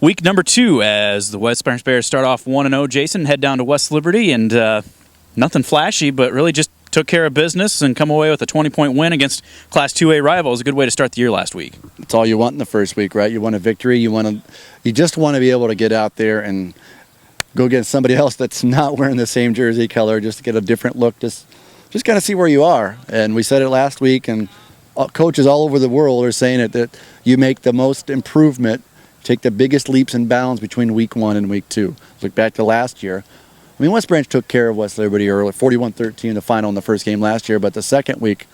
Week number 2 as the West Branch Bears start off 1-0. Jason, head down to West Liberty, and nothing flashy, but really just took care of business and come away with a 20-point win against Class 2A rivals. A good way to start the year last week. It's all you want in the first week, right? You want a victory. You just want to be able to get out there and go against somebody else that's not wearing the same jersey color, just to get a different look, just kind of see where you are. And we said it last week, and coaches all over the world are saying it, that you make the most improvement, take the biggest leaps and bounds between week 1 and week 2. Look back to last year. I mean, West Branch took care of West Liberty early, 41-13 the final in the first game last year, but the second week,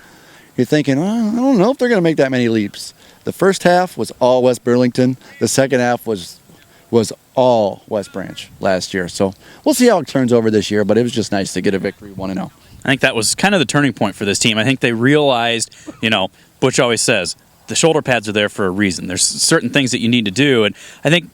you're thinking, I don't know if they're going to make that many leaps. The first half was all West Burlington. The second half was all West Branch last year. So we'll see how it turns over this year, but it was just nice to get a victory 1-0. I think that was kind of the turning point for this team. I think they realized, Butch always says, the shoulder pads are there for a reason. There's certain things that you need to do, and I think,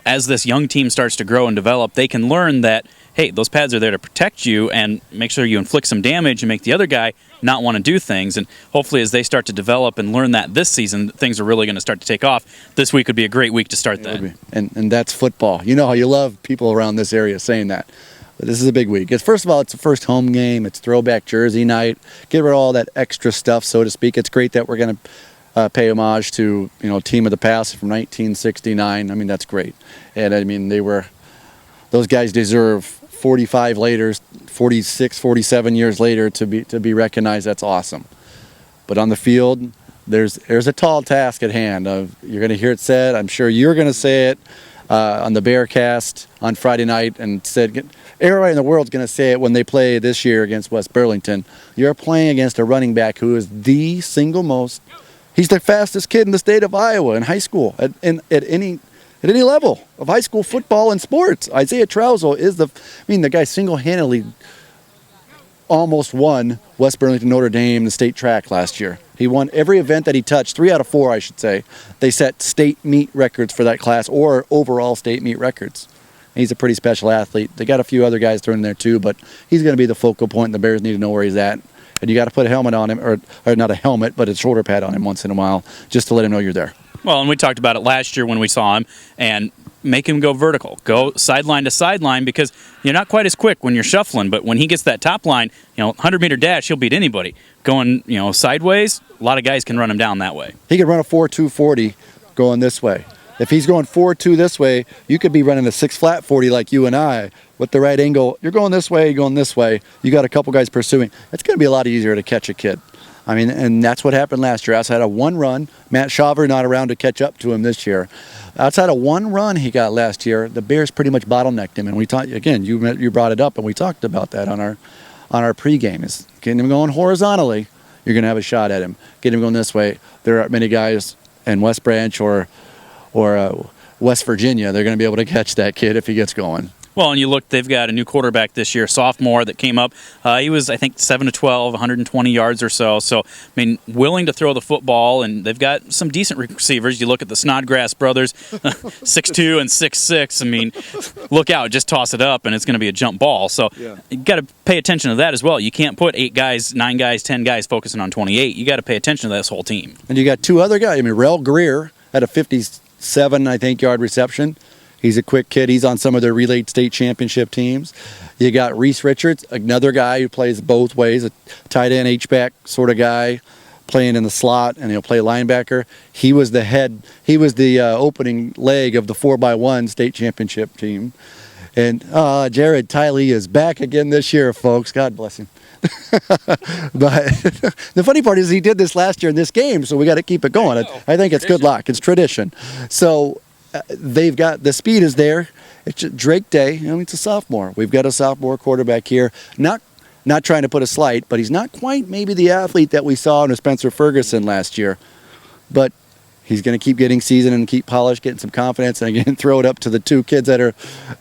as this young team starts to grow and develop, they can learn that, hey, those pads are there to protect you and make sure you inflict some damage and make the other guy not want to do things. And hopefully as they start to develop and learn that this season, things are really going to start to take off. This week would be a great week to start that. And that's football. You know how you love people around this area saying that. But this is a big week. First of all, it's the first home game. It's throwback jersey night. Get rid of all that extra stuff, so to speak. It's great that we're going to pay homage to, team of the past from 1969. I mean, that's great. And I mean, those guys deserve 46, 47 years later to be recognized. That's awesome. But on the field, there's a tall task at hand. You're going to hear it said. I'm sure you're going to say it on the Bearcast on Friday night, and said everybody in the world's going to say it when they play this year against West Burlington. You're playing against a running back who is the single most. He's the fastest kid in the state of Iowa in high school at any level of high school football and sports. Isaiah Trousel is the guy single-handedly almost won West Burlington Notre Dame the state track last year. He won every event that he touched, 3 out of 4, I should say. They set state meet records for that class, or overall state meet records. He's a pretty special athlete. They got a few other guys thrown in there too, but he's going to be the focal point, and the Bears need to know where he's at. And you got to put a helmet on him, or not a helmet, but a shoulder pad on him once in a while, just to let him know you're there. Well, and we talked about it last year when we saw him, and make him go vertical. Go sideline to sideline, because you're not quite as quick when you're shuffling, but when he gets that top line, 100-meter dash, he'll beat anybody. Going, sideways, a lot of guys can run him down that way. He could run a 4.2 40 going this way. If he's going 4.2 this way, you could be running a 6-flat 40 like you and I with the right angle. You're going this way, you're going this way. You got a couple guys pursuing. It's going to be a lot easier to catch a kid. I mean, and that's what happened last year. Outside of one run, Matt Shaver not around to catch up to him this year. Outside of one run he got last year, the Bears pretty much bottlenecked him. And we talked again. You brought it up, and we talked about that on our pregame. Is getting him going horizontally, you're going to have a shot at him. Getting him going this way, there aren't many guys in West Branch or West Virginia. They're going to be able to catch that kid if he gets going. Well, and you look, they've got a new quarterback this year, sophomore, that came up. He was, I think, 7-12, 120 yards or so. So, I mean, willing to throw the football, and they've got some decent receivers. You look at the Snodgrass brothers, 6'2" and 6'6". I mean, look out, just toss it up, and it's going to be a jump ball. So, you got to pay attention to that as well. You can't put 8 guys, 9 guys, 10 guys focusing on 28. You got to pay attention to this whole team. And you got 2 other guys. I mean, Rel Greer had a 57, I think, yard reception. He's a quick kid. He's on some of their relayed state championship teams. You got Reese Richards, another guy who plays both ways, a tight end, H-back sort of guy, playing in the slot, and he'll play linebacker. He was the opening leg of the 4x1 state championship team. And Jared Tiley is back again this year, folks. God bless him. But the funny part is he did this last year in this game, so we got to keep it going. I think it's good luck. It's tradition. So they've got the speed is there. It's Drake Day. It's a sophomore. We've got a sophomore quarterback here. Not trying to put a slight, but he's not quite maybe the athlete that we saw in Spencer Ferguson last year. But he's going to keep getting seasoned and keep polished, getting some confidence, and again throw it up to the 2 kids that are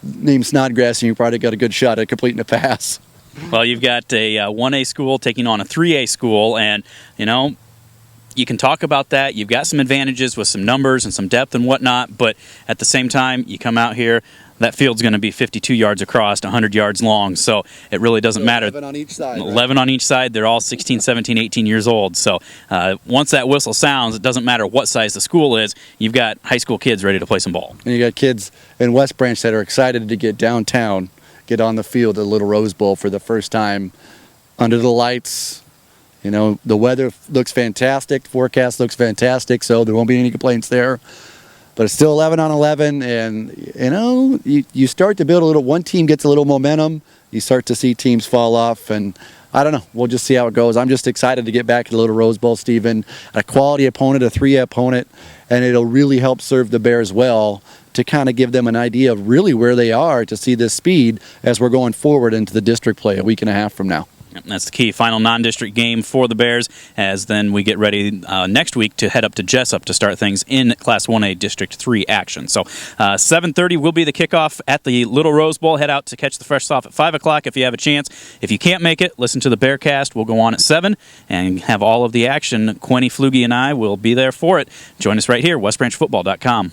named Snodgrass, and you probably got a good shot at completing a pass. Well, you've got a 1A school taking on a 3A school, and you can talk about that. You've got some advantages with some numbers and some depth and whatnot, but at the same time, you come out here, that field's going to be 52 yards across, 100 yards long, so it really doesn't matter. 11 on each side. 11 on each side. They're all 16, 17, 18 years old. So once that whistle sounds, it doesn't matter what size the school is. You've got high school kids ready to play some ball. And you got kids in West Branch that are excited to get downtown, get on the field at Little Rose Bowl for the first time under the lights. You know, the weather looks fantastic. Forecast looks fantastic, so there won't be any complaints there. But it's still 11 on 11, and, you know, you start to build a little, one team gets a little momentum, you start to see teams fall off, and I don't know. We'll just see how it goes. I'm just excited to get back to the Little Rose Bowl, Stephen. A quality opponent, a 3A opponent, and it'll really help serve the Bears well to kind of give them an idea of really where they are to see this speed as we're going forward into the district play a week and a half from now. That's the key. Final non-district game for the Bears, as then we get ready next week to head up to Jessup to start things in Class 1A District 3 action. So 7:30 will be the kickoff at the Little Rose Bowl. Head out to catch the fresh off at 5 o'clock if you have a chance. If you can't make it, listen to the Bearcast. We'll go on at 7 and have all of the action. Quinny Flugie and I will be there for it. Join us right here, westbranchfootball.com.